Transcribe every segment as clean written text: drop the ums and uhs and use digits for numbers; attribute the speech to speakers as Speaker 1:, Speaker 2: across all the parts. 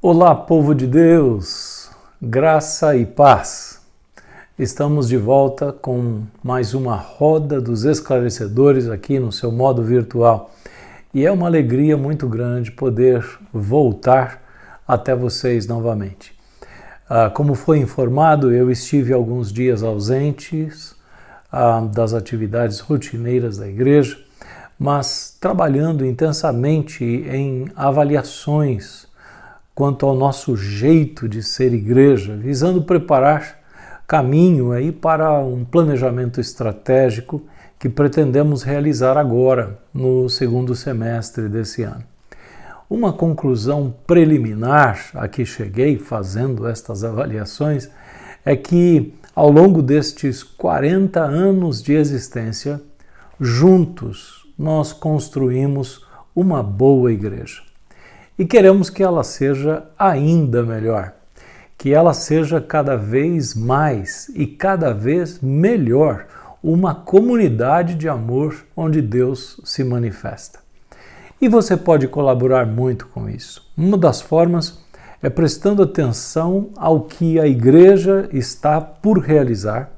Speaker 1: Olá, povo de Deus, graça e paz. Estamos de volta com mais uma roda dos esclarecedores aqui no seu modo virtual. E é uma alegria muito grande poder voltar até vocês novamente. Como foi informado, eu estive alguns dias ausentes das atividades rotineiras da igreja, mas trabalhando intensamente em avaliações quanto ao nosso jeito de ser igreja, visando preparar caminho aí para um planejamento estratégico que pretendemos realizar agora, no segundo semestre desse ano. Uma conclusão preliminar a que cheguei fazendo estas avaliações é que, ao longo destes 40 anos de existência, juntos nós construímos uma boa igreja. E queremos que ela seja ainda melhor, que ela seja cada vez mais e cada vez melhor uma comunidade de amor onde Deus se manifesta. E você pode colaborar muito com isso. Uma das formas é prestando atenção ao que a igreja está por realizar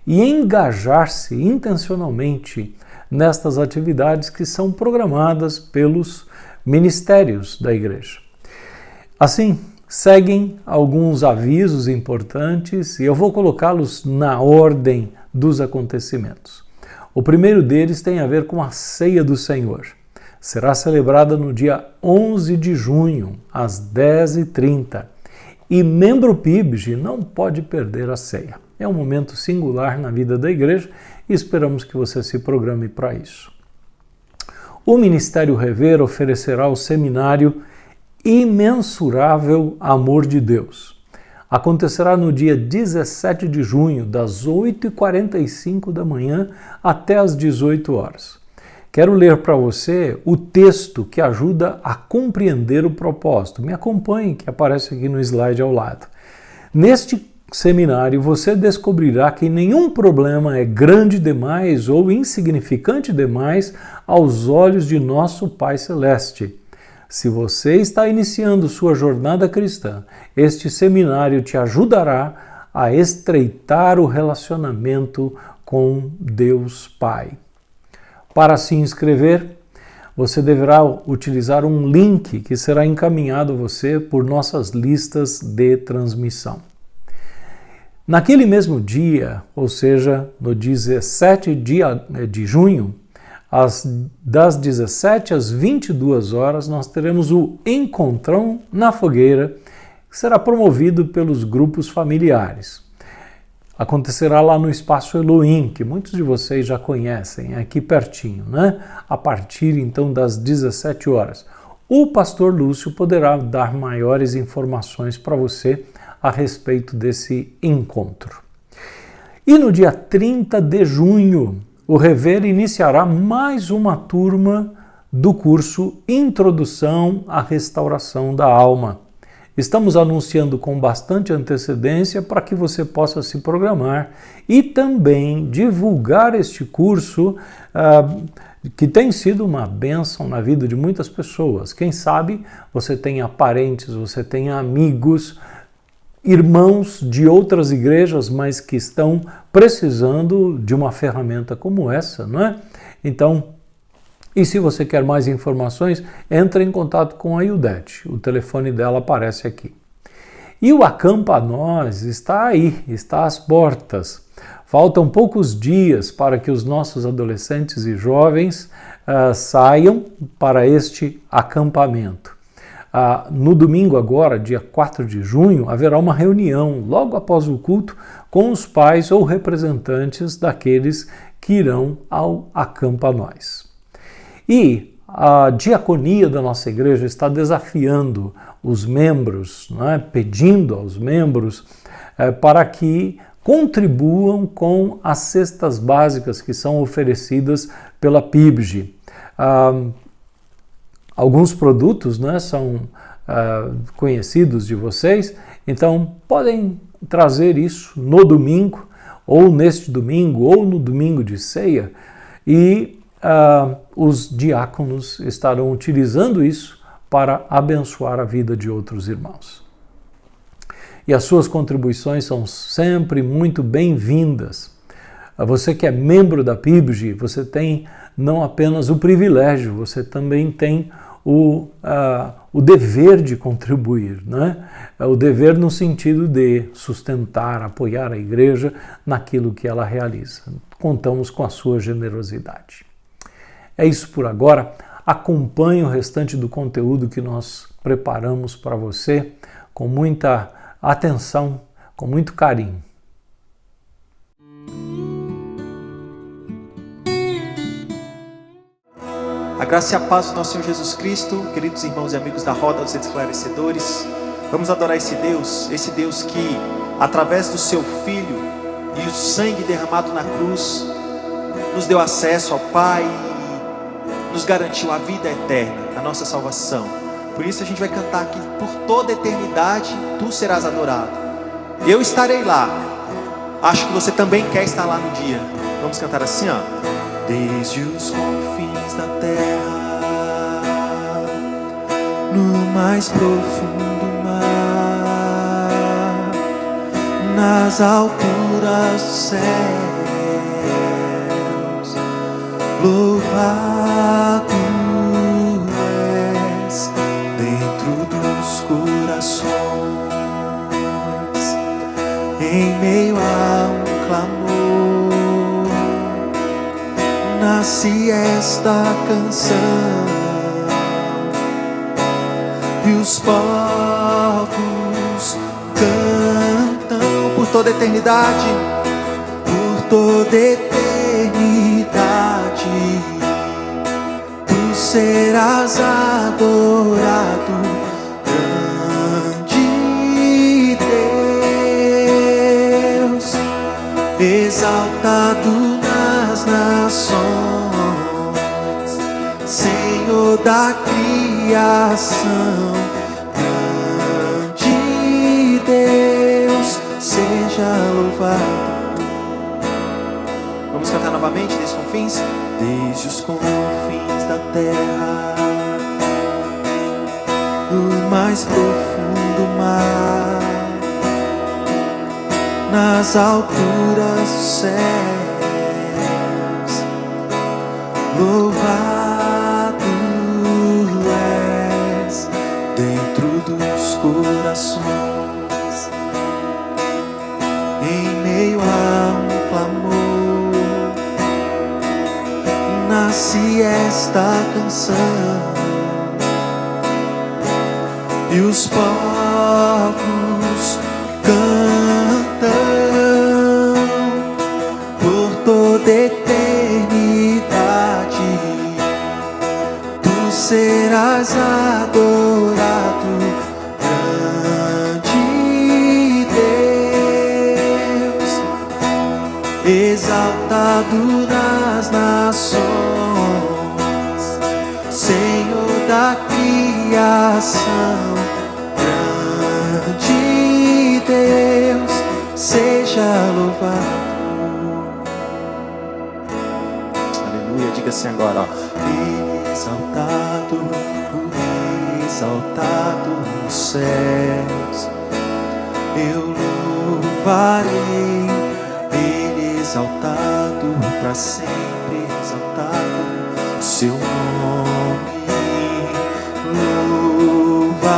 Speaker 1: e engajar-se intencionalmente nestas atividades que são programadas pelos ministérios da igreja. Assim, seguem alguns avisos importantes e eu vou colocá-los na ordem dos acontecimentos. O primeiro deles tem a ver com a Ceia do Senhor. Será celebrada no dia 11 de junho, às 10h30. E membro PIBG não pode perder a ceia. É um momento singular na vida da igreja e esperamos que você se programe para isso. O Ministério Rever oferecerá o seminário Imensurável Amor de Deus. Acontecerá no dia 17 de junho, das 8h45 da manhã até as 18 horas. Quero ler para você o texto que ajuda a compreender o propósito. Me acompanhe, que aparece aqui no slide ao lado. Neste seminário, você descobrirá que nenhum problema é grande demais ou insignificante demais aos olhos de nosso Pai Celeste. Se você está iniciando sua jornada cristã, este seminário te ajudará a estreitar o relacionamento com Deus Pai. Para se inscrever, você deverá utilizar um link que será encaminhado a você por nossas listas de transmissão. Naquele mesmo dia, ou seja, no 17 de junho, das 17 às 22 horas, nós teremos o Encontrão na Fogueira, que será promovido pelos grupos familiares. Acontecerá lá no Espaço Elohim, que muitos de vocês já conhecem, aqui pertinho, né? A partir então das 17 horas. O pastor Lúcio poderá dar maiores informações para você a respeito desse encontro. E no dia 30 de junho, o Rever iniciará mais uma turma do curso Introdução à Restauração da Alma. Estamos anunciando com bastante antecedência para que você possa se programar e também divulgar este curso que tem sido uma bênção na vida de muitas pessoas. Quem sabe você tenha parentes, você tenha amigos, irmãos de outras igrejas, mas que estão precisando de uma ferramenta como essa, não é? Então, e se você quer mais informações, entre em contato com a Ildete. O telefone dela aparece aqui. E o Acampa Nós está aí, está às portas. Faltam poucos dias para que os nossos adolescentes e jovens saiam para este acampamento. No domingo agora, dia 4 de junho, haverá uma reunião logo após o culto com os pais ou representantes daqueles que irão ao Acampa Nós. E a diaconia da nossa igreja está desafiando os membros, pedindo aos membros para que contribuam com as cestas básicas que são oferecidas pela PIBG. Alguns produtos são conhecidos de vocês, então podem trazer isso no domingo, ou neste domingo, ou no domingo de ceia, e os diáconos estarão utilizando isso para abençoar a vida de outros irmãos. E as suas contribuições são sempre muito bem-vindas. Você que é membro da PIBG, você tem não apenas o privilégio, você também tem o dever de contribuir, né? O dever no sentido de sustentar, apoiar a igreja naquilo que ela realiza. Contamos com a sua generosidade. É isso por agora. Acompanhe o restante do conteúdo que nós preparamos para você com muita atenção, com muito carinho.
Speaker 2: A graça e a paz do nosso Senhor Jesus Cristo, queridos irmãos e amigos da Roda dos Esclarecedores, vamos adorar esse Deus que, através do seu Filho e o sangue derramado na cruz, nos deu acesso ao Pai e nos garantiu a vida eterna, a nossa salvação. Por isso a gente vai cantar aqui: por toda a eternidade tu serás adorado. Eu estarei lá. Acho que você também quer estar lá no dia. Vamos cantar assim, ó. Desde os confins da terra, no mais profundo mar, nas alturas dos céus, louvado és dentro dos corações, em meio a um clamor. Nasce esta canção e os povos cantam por toda a eternidade, por toda a eternidade. Tu serás adorado, grande Deus, exaltado nas nações, Senhor da criação, grande Deus, seja louvado. Vamos cantar novamente desde os confins? Desde os confins da terra, no mais profundo mar, nas alturas dos céus, louvado és dentro dos corações, em meio a um clamor. Nasce esta canção e os povos cantam por toda eternidade. Tu serás adorado, grande Deus, exaltado nas nações, Senhor da criação, grande Deus, seja louvado. Aleluia, diga assim agora, ó. Exaltado, exaltado nos céus, eu louvarei, Ele exaltado para sempre, exaltado seu nome, louvarei.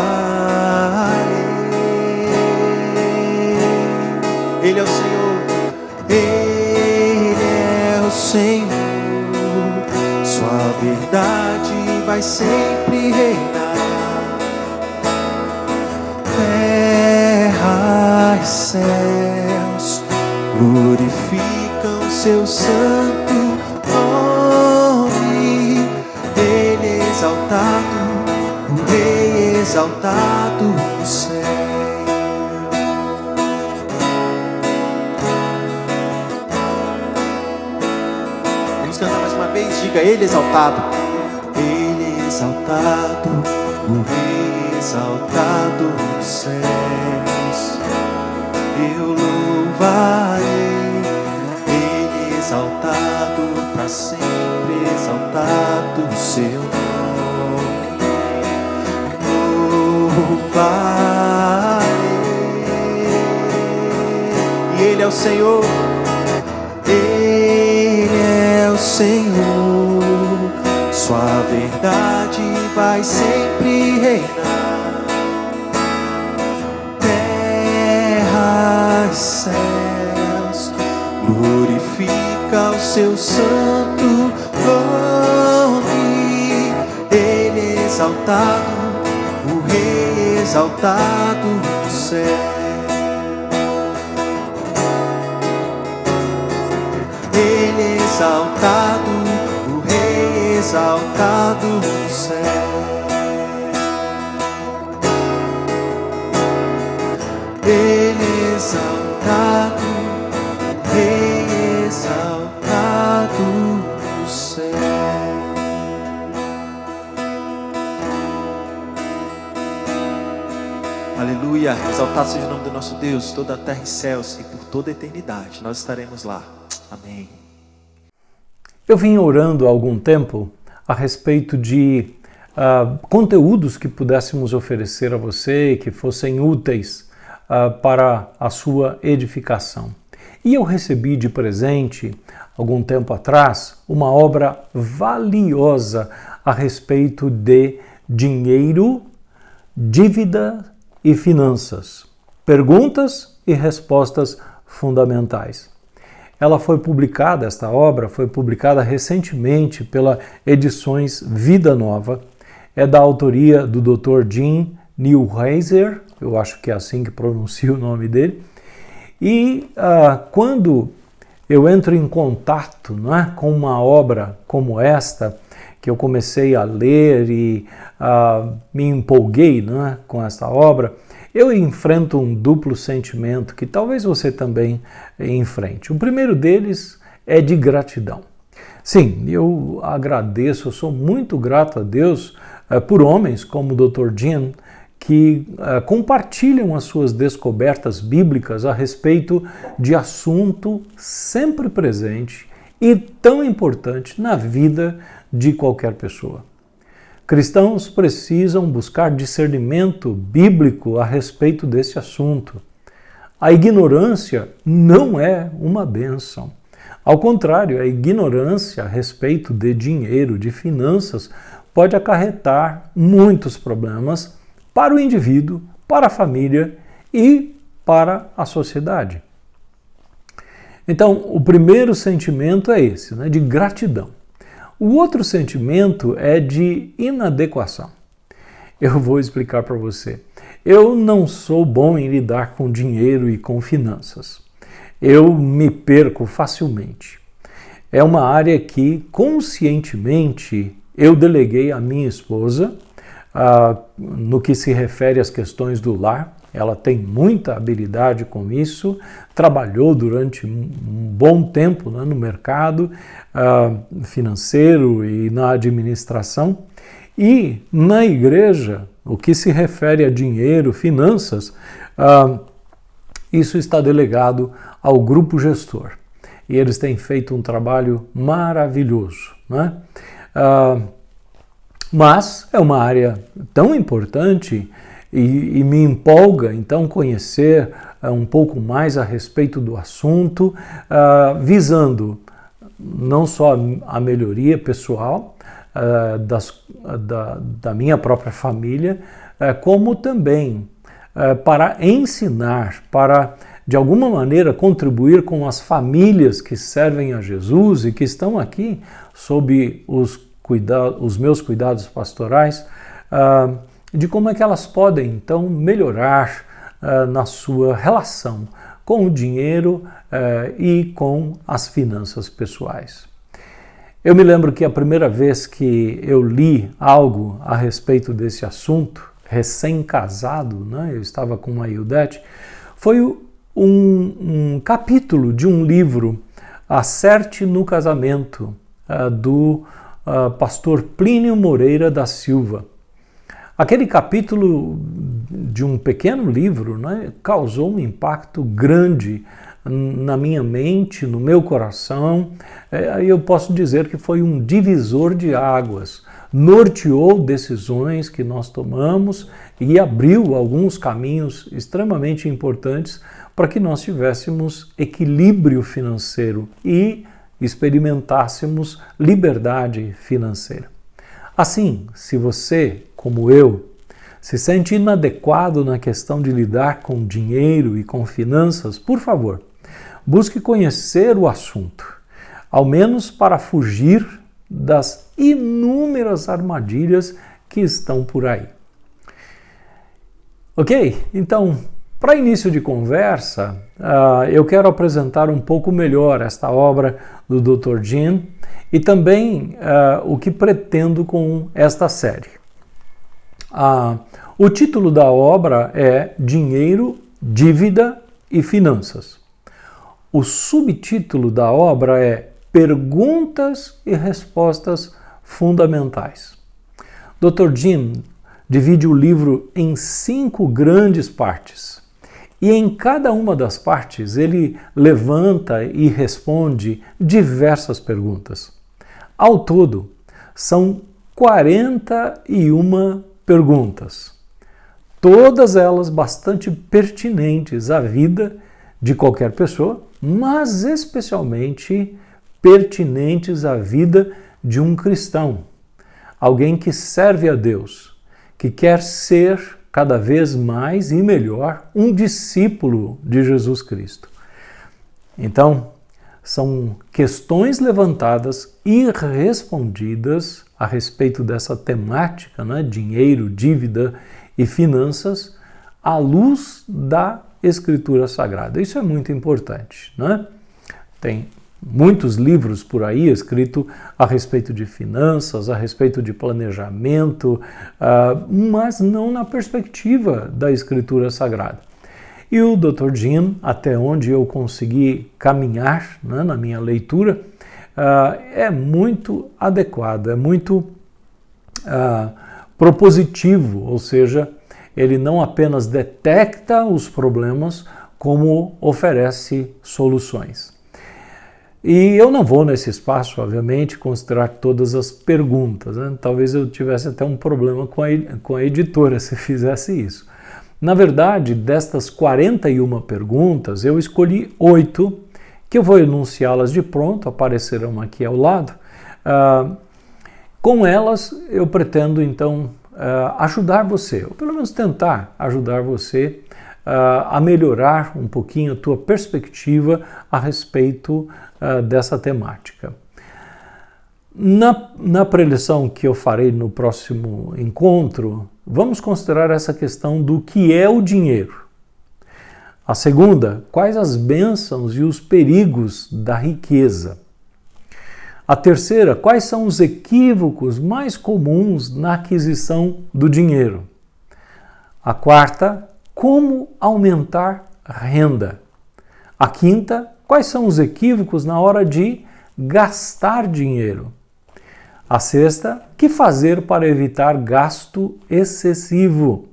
Speaker 2: Ele é o Senhor, Ele é o Senhor, sua verdade vai sempre reinar. Terra e céus glorificam seu santo nome. Ele é exaltado, o Rei exaltado no céu. Vamos cantar mais uma vez, diga: Ele exaltado, Ele exaltado, o Rei exaltado nos céus. Eu louvarei, Ele exaltado para sempre, exaltado o seu nome, valer. E Ele é o Senhor, Ele é o Senhor, sua verdade vai sempre reinar. Terra e céus, glorifica o seu santo nome. Ele é exaltado, o Rei exaltado no céu. Ele é exaltado, o Rei exaltado no céu. Ele é exaltado, o Rei exaltado no céu. Aleluia, exaltado seja o nome do nosso Deus, toda a terra e céus, e por toda a eternidade nós estaremos lá. Amém.
Speaker 1: Eu vim orando há algum tempo a respeito de conteúdos que pudéssemos oferecer a você, que fossem úteis para a sua edificação. E eu recebi de presente, algum tempo atrás, uma obra valiosa a respeito de dinheiro, dívida e finanças. Perguntas e respostas fundamentais. Ela foi publicada, esta obra foi publicada recentemente pela Edições Vida Nova. É da autoria do Dr. Jim Neuheiser, eu acho que é assim que pronuncia o nome dele. E quando eu entro em contato, não é, com uma obra como esta, que eu comecei a ler e me empolguei, não é, com esta obra, eu enfrento um duplo sentimento que talvez você também enfrente. O primeiro deles é de gratidão. Sim, eu agradeço, eu sou muito grato a Deus por homens como o Dr. Jim, que compartilham as suas descobertas bíblicas a respeito de assunto sempre presente e tão importante na vida de qualquer pessoa. Cristãos precisam buscar discernimento bíblico a respeito desse assunto. A ignorância não é uma bênção. Ao contrário, a ignorância a respeito de dinheiro, de finanças, pode acarretar muitos problemas para o indivíduo, para a família e para a sociedade. Então, o primeiro sentimento é esse, né, de gratidão. O outro sentimento é de inadequação. Eu vou explicar para você. Eu não sou bom em lidar com dinheiro e com finanças. Eu me perco facilmente. É uma área que conscientemente eu deleguei à minha esposa no que se refere às questões do lar. Ela tem muita habilidade com isso, trabalhou durante um bom tempo, né, no mercado financeiro e na administração. E na igreja, o que se refere a dinheiro, finanças, isso está delegado ao grupo gestor. E eles têm feito um trabalho maravilhoso, né? Mas é uma área tão importante e me empolga, então, conhecer um pouco mais a respeito do assunto, visando não só a melhoria pessoal da minha própria família, como também para ensinar, para, de alguma maneira, contribuir com as famílias que servem a Jesus e que estão aqui sob os meus cuidados pastorais, de como é que elas podem, então, melhorar na sua relação com o dinheiro e com as finanças pessoais. Eu me lembro que a primeira vez que eu li algo a respeito desse assunto, recém-casado, né, eu estava com a Ildete, foi um capítulo de um livro, Acerte no Casamento, do pastor Plínio Moreira da Silva. Aquele capítulo de um pequeno livro, né, causou um impacto grande na minha mente, no meu coração. Eu posso dizer que foi um divisor de águas norteou decisões que nós tomamos e abriu alguns caminhos extremamente importantes para que nós tivéssemos equilíbrio financeiro e experimentássemos liberdade financeira. Assim, se você, como eu, se sente inadequado na questão de lidar com dinheiro e com finanças, por favor, busque conhecer o assunto, ao menos para fugir das inúmeras armadilhas que estão por aí. Ok? Então, para início de conversa, eu quero apresentar um pouco melhor esta obra do Dr. Jim e também o que pretendo com esta série. O título da obra é Dinheiro, Dívida e Finanças. O subtítulo da obra é Perguntas e Respostas Fundamentais. Dr. Jim divide o livro em 5 grandes partes. E em cada uma das partes ele levanta e responde diversas perguntas. Ao todo, são 41 perguntas, todas elas bastante pertinentes à vida de qualquer pessoa, mas especialmente pertinentes à vida de um cristão, alguém que serve a Deus, que quer ser cada vez mais e melhor um discípulo de Jesus Cristo. Então, são questões levantadas e respondidas a respeito dessa temática, né? Dinheiro, dívida e finanças, à luz da Escritura Sagrada. Isso é muito importante, né? Tem muitos livros por aí escritos a respeito de finanças, a respeito de planejamento, mas não na perspectiva da Escritura Sagrada. E o Dr. Jim, até onde eu consegui caminhar, né, na minha leitura, é muito adequado, é muito propositivo, ou seja, ele não apenas detecta os problemas, como oferece soluções. E eu não vou nesse espaço, obviamente, considerar todas as perguntas, né? Talvez eu tivesse até um problema com a editora se fizesse isso. Na verdade, destas 41 perguntas, eu escolhi 8, que eu vou enunciá-las de pronto, aparecerão aqui ao lado. Com elas, eu pretendo, então, ajudar você, ou pelo menos tentar ajudar você a melhorar um pouquinho a tua perspectiva a respeito dessa temática. Na preleção que eu farei no próximo encontro, vamos considerar essa questão do que é o dinheiro. A segunda, quais as bênçãos e os perigos da riqueza. A terceira, quais são os equívocos mais comuns na aquisição do dinheiro. A quarta, como aumentar a renda. A quinta, quais são os equívocos na hora de gastar dinheiro. A sexta, que fazer para evitar gasto excessivo.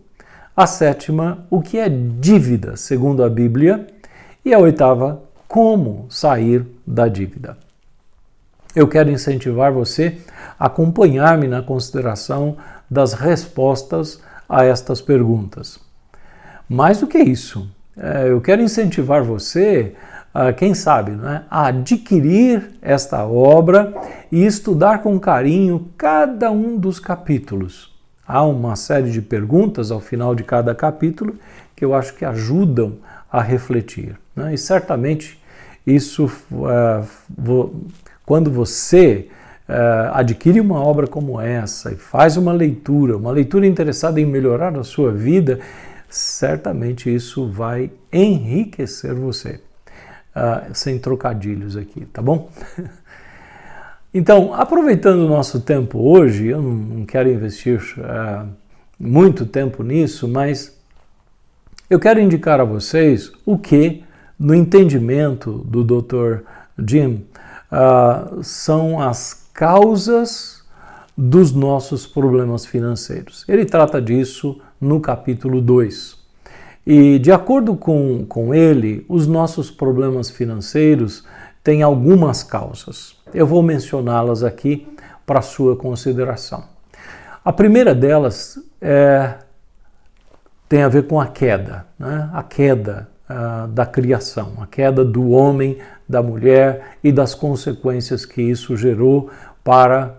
Speaker 1: A sétima, o que é dívida, segundo a Bíblia. E a oitava, como sair da dívida. Eu quero incentivar você a acompanhar-me na consideração das respostas a estas perguntas. Mais do que isso, eu quero incentivar você, quem sabe, né, a adquirir esta obra e estudar com carinho cada um dos capítulos. Há uma série de perguntas ao final de cada capítulo que eu acho que ajudam a refletir, né? E certamente isso, quando você adquire uma obra como essa e faz uma leitura interessada em melhorar a sua vida, certamente isso vai enriquecer você. Sem trocadilhos aqui, tá bom? Então, aproveitando o nosso tempo hoje, eu não quero investir muito tempo nisso, mas eu quero indicar a vocês o que, no entendimento do Dr. Jim, são as causas dos nossos problemas financeiros. Ele trata disso no capítulo 2. E, de acordo com ele, os nossos problemas financeiros têm algumas causas. Eu vou mencioná-las aqui para sua consideração. A primeira delas tem a ver com a queda, né? A queda da criação, a queda do homem, da mulher e das consequências que isso gerou para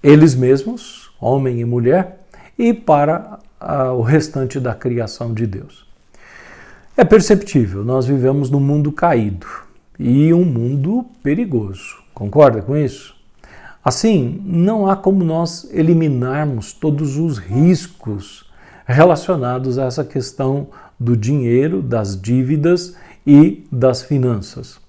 Speaker 1: eles mesmos, homem e mulher, e para o restante da criação de Deus. É perceptível, nós vivemos num mundo caído e um mundo perigoso. Concorda com isso? Assim, não há como nós eliminarmos todos os riscos relacionados a essa questão do dinheiro, das dívidas e das finanças.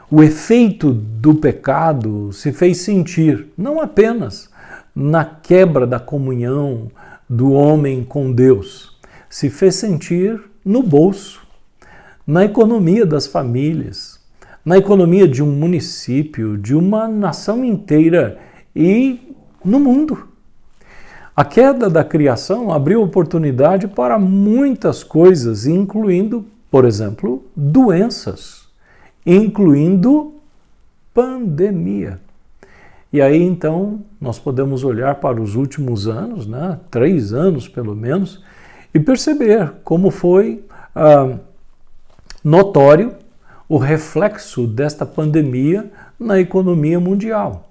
Speaker 1: O efeito do pecado se fez sentir não apenas na quebra da comunhão do homem com Deus, se fez sentir no bolso, na economia das famílias, na economia de um município, de uma nação inteira e no mundo. A queda da criação abriu oportunidade para muitas coisas, incluindo, por exemplo, doenças, incluindo pandemia. E aí, então, nós podemos olhar para os últimos anos, 3 anos pelo menos, e perceber como foi notório o reflexo desta pandemia na economia mundial.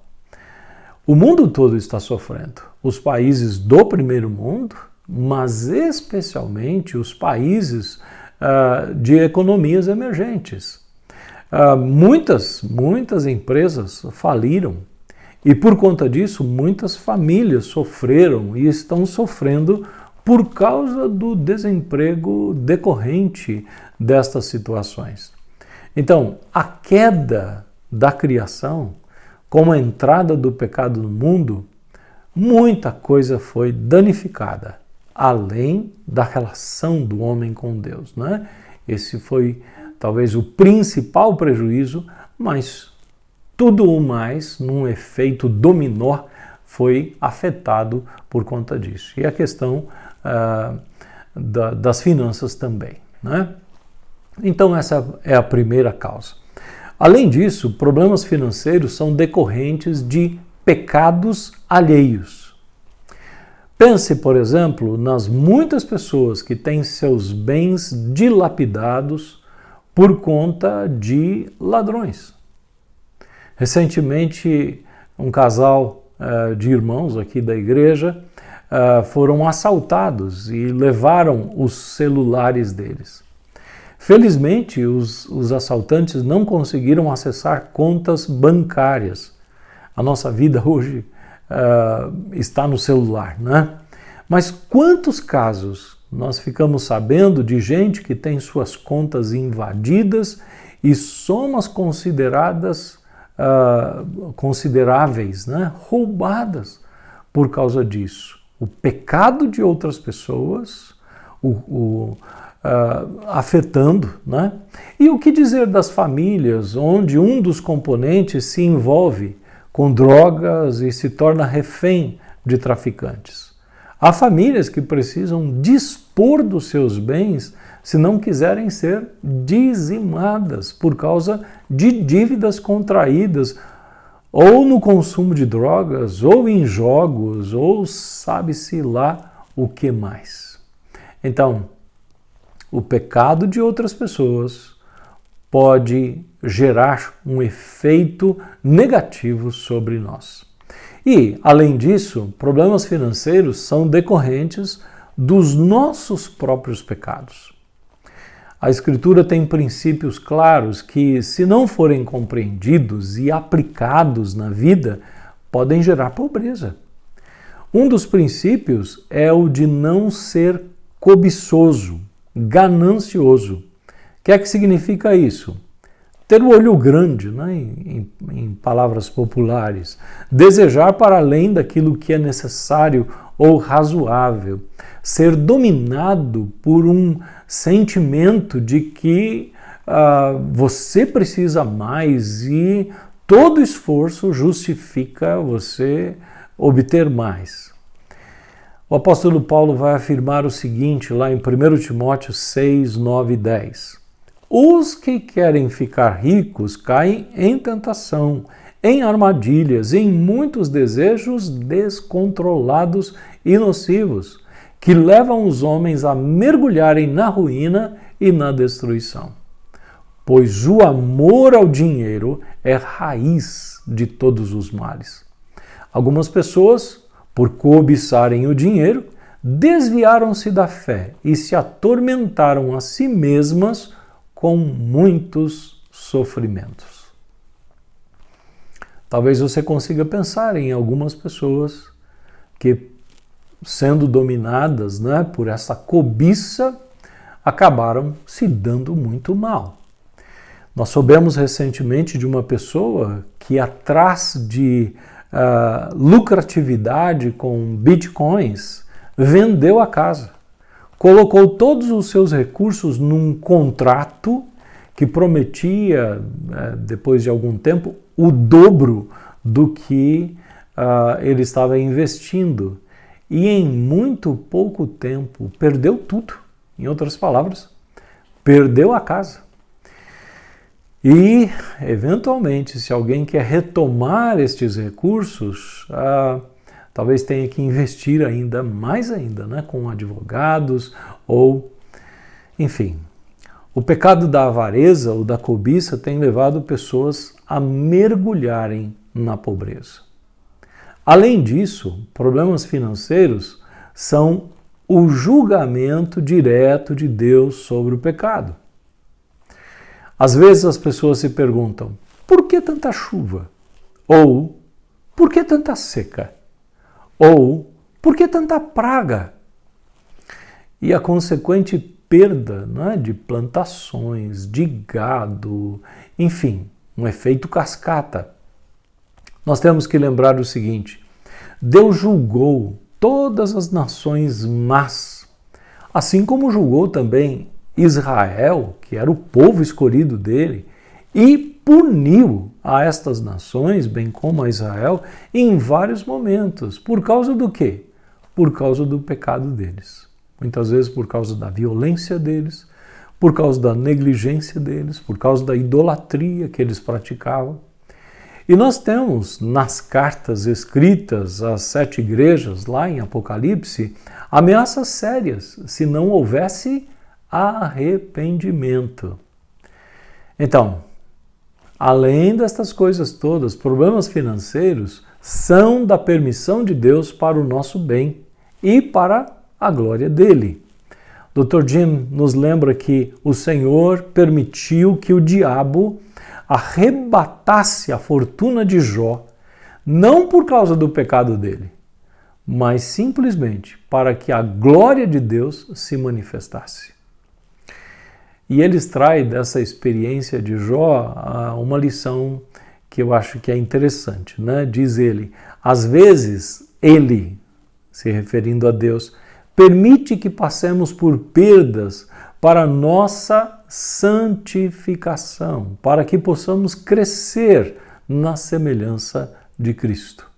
Speaker 1: O mundo todo está sofrendo. Os países do primeiro mundo, mas especialmente os países de economias emergentes. Muitas empresas faliram e por conta disso muitas famílias sofreram e estão sofrendo por causa do desemprego decorrente destas situações. Então, a queda da criação, com a entrada do pecado no mundo, muita coisa foi danificada, além da relação do homem com Deus, né? Esse foi talvez o principal prejuízo, mas tudo o mais, num efeito dominó, foi afetado por conta disso. E a questão das finanças também, né? Então essa é a primeira causa. Além disso, problemas financeiros são decorrentes de pecados alheios. Pense, por exemplo, nas muitas pessoas que têm seus bens dilapidados por conta de ladrões. Recentemente, um casal de irmãos aqui da igreja foram assaltados e levaram os celulares deles. Felizmente, os assaltantes não conseguiram acessar contas bancárias. A nossa vida hoje está no celular, né? Mas quantos casos nós ficamos sabendo de gente que tem suas contas invadidas e somas consideráveis, né, roubadas por causa disso? O pecado de outras pessoas, afetando, né? E o que dizer das famílias onde um dos componentes se envolve com drogas e se torna refém de traficantes? Há famílias que precisam dispor dos seus bens se não quiserem ser dizimadas por causa de dívidas contraídas ou no consumo de drogas, ou em jogos, ou sabe-se lá o que mais. Então, o pecado de outras pessoas pode gerar um efeito negativo sobre nós. E, além disso, problemas financeiros são decorrentes dos nossos próprios pecados. A Escritura tem princípios claros que, se não forem compreendidos e aplicados na vida, podem gerar pobreza. Um dos princípios é o de não ser cobiçoso, ganancioso. O que é que significa isso? Ter o olho grande, né? em palavras populares. Desejar para além daquilo que é necessário ou razoável. Ser dominado por um sentimento de que você precisa mais e todo esforço justifica você obter mais. O apóstolo Paulo vai afirmar o seguinte lá em 1 Timóteo 6, 9 e 10. Os que querem ficar ricos caem em tentação, em armadilhas, em muitos desejos descontrolados e nocivos, que levam os homens a mergulharem na ruína e na destruição. Pois o amor ao dinheiro é raiz de todos os males. Algumas pessoas, por cobiçarem o dinheiro, desviaram-se da fé e se atormentaram a si mesmas com muitos sofrimentos. Talvez você consiga pensar em algumas pessoas que, sendo dominadas, por essa cobiça, acabaram se dando muito mal. Nós soubemos recentemente de uma pessoa que, atrás de lucratividade com bitcoins, vendeu a casa, colocou todos os seus recursos num contrato que prometia, depois de algum tempo, o dobro do que ele estava investindo. E em muito pouco tempo perdeu tudo. Em outras palavras, perdeu a casa. E, eventualmente, se alguém quer retomar estes recursos, talvez tenha que investir ainda mais com advogados ou, enfim. O pecado da avareza ou da cobiça tem levado pessoas a mergulharem na pobreza. Além disso, problemas financeiros são o julgamento direto de Deus sobre o pecado. Às vezes as pessoas se perguntam, por que tanta chuva? Ou, por que tanta seca? Ou, por que tanta praga? E a consequente perda de plantações, de gado, enfim, um efeito cascata. Nós temos que lembrar o seguinte, Deus julgou todas as nações más, assim como julgou também Israel, que era o povo escolhido dele, e puniu a estas nações, bem como a Israel, em vários momentos. Por causa do quê? Por causa do pecado deles. Muitas vezes por causa da violência deles, por causa da negligência deles, por causa da idolatria que eles praticavam. E nós temos nas cartas escritas às 7 igrejas, lá em Apocalipse, ameaças sérias, se não houvesse arrependimento. Então, além destas coisas todas, problemas financeiros são da permissão de Deus para o nosso bem e para a glória dele. Dr. Jim nos lembra que o Senhor permitiu que o diabo arrebatasse a fortuna de Jó, não por causa do pecado dele, mas simplesmente para que a glória de Deus se manifestasse. E ele extrai dessa experiência de Jó uma lição que eu acho que é interessante, Diz ele, às vezes ele, se referindo a Deus, permite que passemos por perdas para nossa santificação, para que possamos crescer na semelhança de Cristo.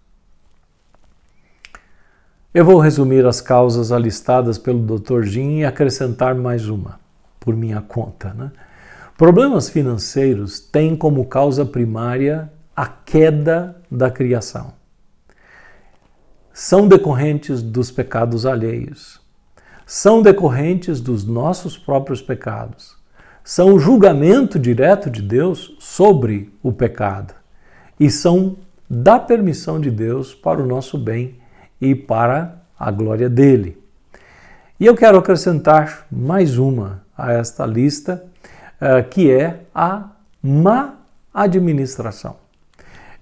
Speaker 1: Eu vou resumir as causas alistadas pelo Dr. Jim e acrescentar mais uma, por minha conta. Problemas financeiros têm como causa primária a queda da criação. São decorrentes dos pecados alheios. São decorrentes dos nossos próprios pecados. São o julgamento direto de Deus sobre o pecado. E são da permissão de Deus para o nosso bem e para a glória dele. E eu quero acrescentar mais uma a esta lista, que é a má administração.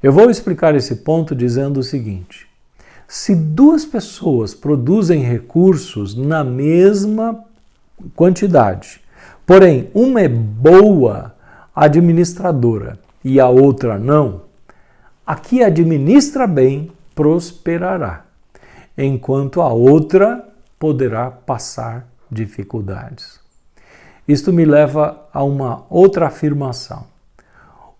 Speaker 1: Eu vou explicar esse ponto dizendo o seguinte: se 2 pessoas produzem recursos na mesma quantidade, porém uma é boa administradora e a outra não, a que administra bem prosperará, enquanto a outra poderá passar dificuldades. Isto me leva a uma outra afirmação.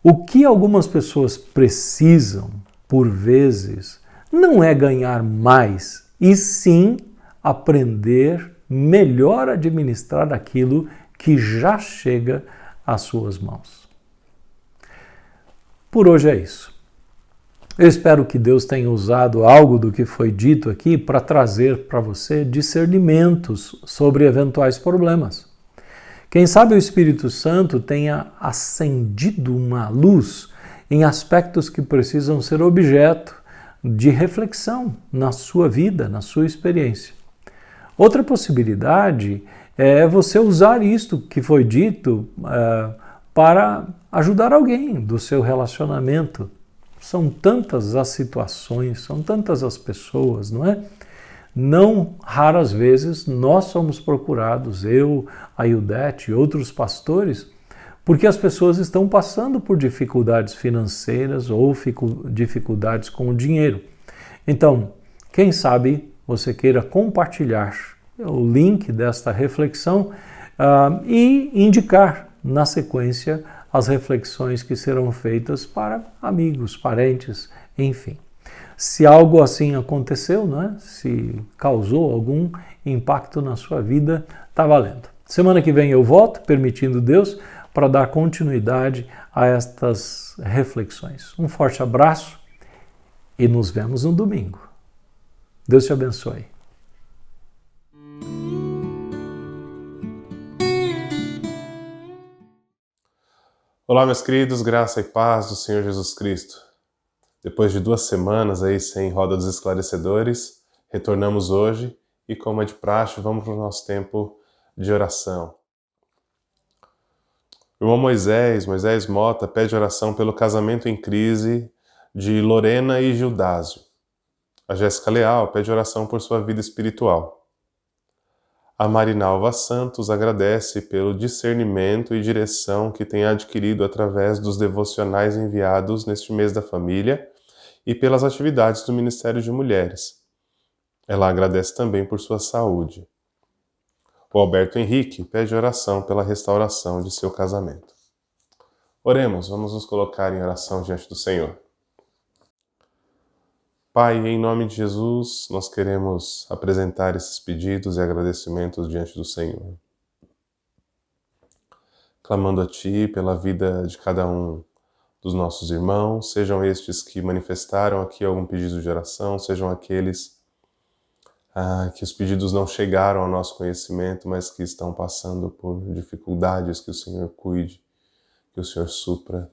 Speaker 1: O que algumas pessoas precisam, por vezes, não é ganhar mais, e sim aprender melhor a administrar aquilo que já chega às suas mãos. Por hoje é isso. Eu espero que Deus tenha usado algo do que foi dito aqui para trazer para você discernimentos sobre eventuais problemas. Quem sabe o Espírito Santo tenha acendido uma luz em aspectos que precisam ser objeto de reflexão na sua vida, na sua experiência. Outra possibilidade é você usar isto que foi dito para ajudar alguém do seu relacionamento. São tantas as situações, são tantas as pessoas, não é? Não raras vezes nós somos procurados, eu, a Ildete e outros pastores, porque as pessoas estão passando por dificuldades financeiras ou dificuldades com o dinheiro. Então, quem sabe você queira compartilhar o link desta reflexão e indicar na sequência as reflexões que serão feitas para amigos, parentes, enfim. Se algo assim aconteceu, né? Se causou algum impacto na sua vida, tá valendo. Semana que vem eu volto, permitindo Deus, para dar continuidade a estas reflexões. Um forte abraço e nos vemos no domingo. Deus te abençoe.
Speaker 3: Olá, meus queridos, graça e paz do Senhor Jesus Cristo. Depois de 2 semanas aí sem Roda dos Esclarecedores, retornamos hoje e, como é de praxe, vamos para o nosso tempo de oração. O irmão Moisés Mota, pede oração pelo casamento em crise de Lorena e Gildásio. A Jéssica Leal pede oração por sua vida espiritual. A Marinalva Santos agradece pelo discernimento e direção que tem adquirido através dos devocionais enviados neste mês da família e pelas atividades do Ministério de Mulheres. Ela agradece também por sua saúde. O Alberto Henrique pede oração pela restauração de seu casamento. Oremos, vamos nos colocar em oração diante do Senhor. Pai, em nome de Jesus, nós queremos apresentar esses pedidos e agradecimentos diante do Senhor. Clamando a Ti pela vida de cada um dos nossos irmãos, sejam estes que manifestaram aqui algum pedido de oração, sejam aqueles que os pedidos não chegaram ao nosso conhecimento, mas que estão passando por dificuldades, que o Senhor cuide, que o Senhor supra,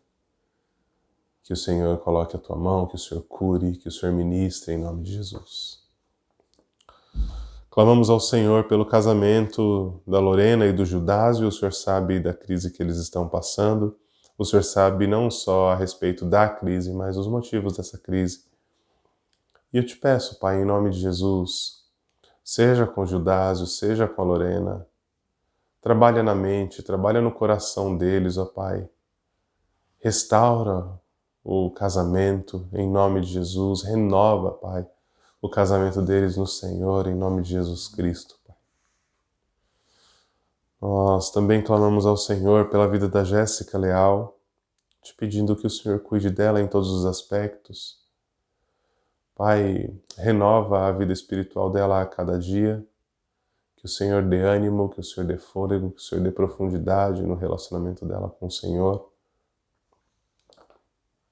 Speaker 3: que o Senhor coloque a Tua mão, que o Senhor cure, que o Senhor ministre em nome de Jesus. Clamamos ao Senhor pelo casamento da Lorena e do Gildásio. O Senhor sabe da crise que eles estão passando. O Senhor sabe não só a respeito da crise, mas os motivos dessa crise. E eu te peço, Pai, em nome de Jesus, seja com o Gildásio, seja com a Lorena, trabalha na mente, trabalha no coração deles, ó Pai. Restaura o casamento, em nome de Jesus. Renova, Pai, o casamento deles no Senhor, em nome de Jesus Cristo, Pai. Nós também clamamos ao Senhor pela vida da Jéssica Leal, te pedindo que o Senhor cuide dela em todos os aspectos. Pai, renova a vida espiritual dela a cada dia, que o Senhor dê ânimo, que o Senhor dê fôlego, que o Senhor dê profundidade no relacionamento dela com o Senhor.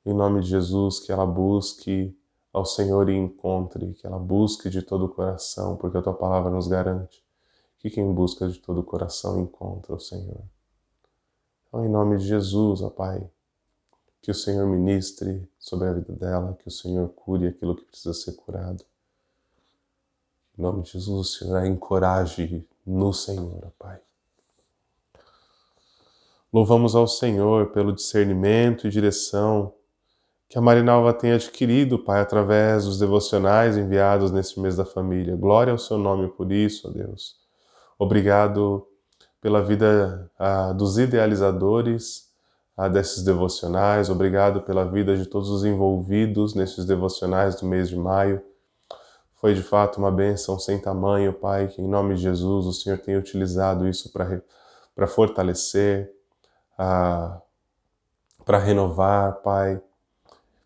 Speaker 3: Em nome de Jesus, que ela busque ao Senhor e encontre, que ela busque de todo o coração, porque a Tua palavra nos garante que quem busca de todo o coração encontra o Senhor. Então, em nome de Jesus, ó Pai, que o Senhor ministre sobre a vida dela, que o Senhor cure aquilo que precisa ser curado. Em nome de Jesus, o Senhor a encoraje no Senhor, ó Pai. Louvamos ao Senhor pelo discernimento e direção que a Marinalva tem adquirido, Pai, através dos devocionais enviados neste mês da família. Glória ao Seu nome por isso, ó Deus. Obrigado pela vida dos idealizadores desses devocionais. Obrigado pela vida de todos os envolvidos nesses devocionais do mês de maio. Foi de fato uma bênção sem tamanho, Pai, que em nome de Jesus o Senhor tem utilizado isso para fortalecer, para renovar, Pai,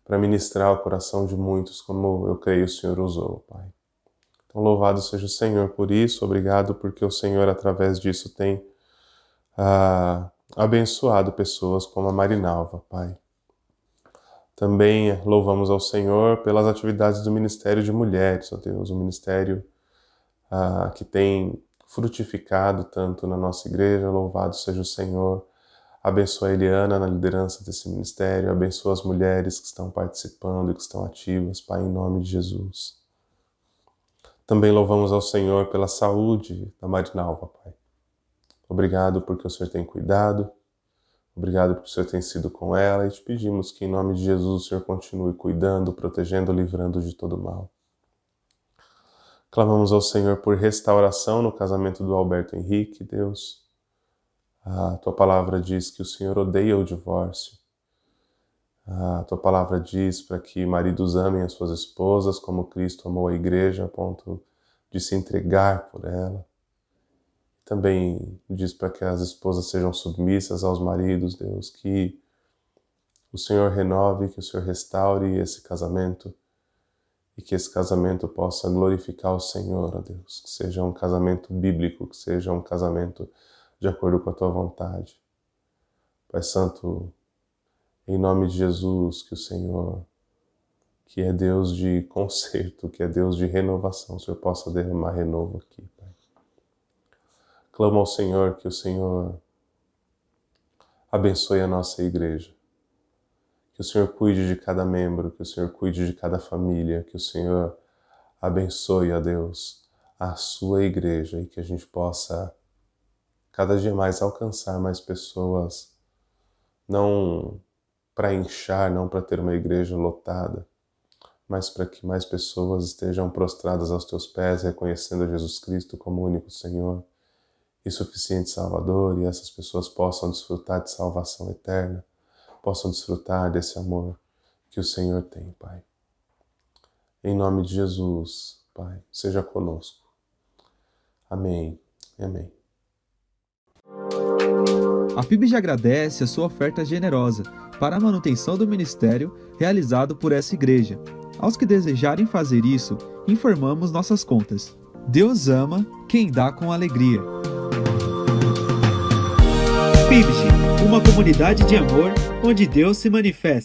Speaker 3: para ministrar o coração de muitos, como eu creio o Senhor usou, Pai. Então, louvado seja o Senhor por isso, obrigado porque o Senhor, através disso, tem abençoado pessoas como a Marinalva, Pai. Também louvamos ao Senhor pelas atividades do Ministério de Mulheres, ó Deus, um ministério que tem frutificado tanto na nossa igreja. Louvado seja o Senhor. Abençoa a Eliana na liderança desse ministério, abençoa as mulheres que estão participando e que estão ativas, Pai, em nome de Jesus. Também louvamos ao Senhor pela saúde da Marinalva, Pai. Obrigado porque o Senhor tem cuidado, obrigado porque o Senhor tem sido com ela e te pedimos que em nome de Jesus o Senhor continue cuidando, protegendo, livrando de todo mal. Clamamos ao Senhor por restauração no casamento do Alberto Henrique, Deus. A Tua palavra diz que o Senhor odeia o divórcio. A Tua palavra diz para que maridos amem as suas esposas como Cristo amou a igreja a ponto de se entregar por ela. Também diz para que as esposas sejam submissas aos maridos, Deus, que o Senhor renove, que o Senhor restaure esse casamento e que esse casamento possa glorificar o Senhor, ó Deus, que seja um casamento bíblico, que seja um casamento de acordo com a Tua vontade. Pai Santo, em nome de Jesus, que o Senhor, que é Deus de conserto, que é Deus de renovação, o Senhor possa derramar renovo aqui, Pai. Clamo ao Senhor que o Senhor abençoe a nossa igreja, que o Senhor cuide de cada membro, que o Senhor cuide de cada família, que o Senhor abençoe, ó Deus, a sua igreja e que a gente possa cada dia mais alcançar mais pessoas, não para inchar, não para ter uma igreja lotada, mas para que mais pessoas estejam prostradas aos Teus pés, reconhecendo Jesus Cristo como o único Senhor e suficiente Salvador, e essas pessoas possam desfrutar de salvação eterna, possam desfrutar desse amor que o Senhor tem, Pai. Em nome de Jesus, Pai, seja conosco. Amém. Amém.
Speaker 4: A PIBG agradece a sua oferta generosa para a manutenção do ministério realizado por essa igreja. Aos que desejarem fazer isso, informamos nossas contas. Deus ama quem dá com alegria. PIBG, uma comunidade de amor onde Deus se manifesta.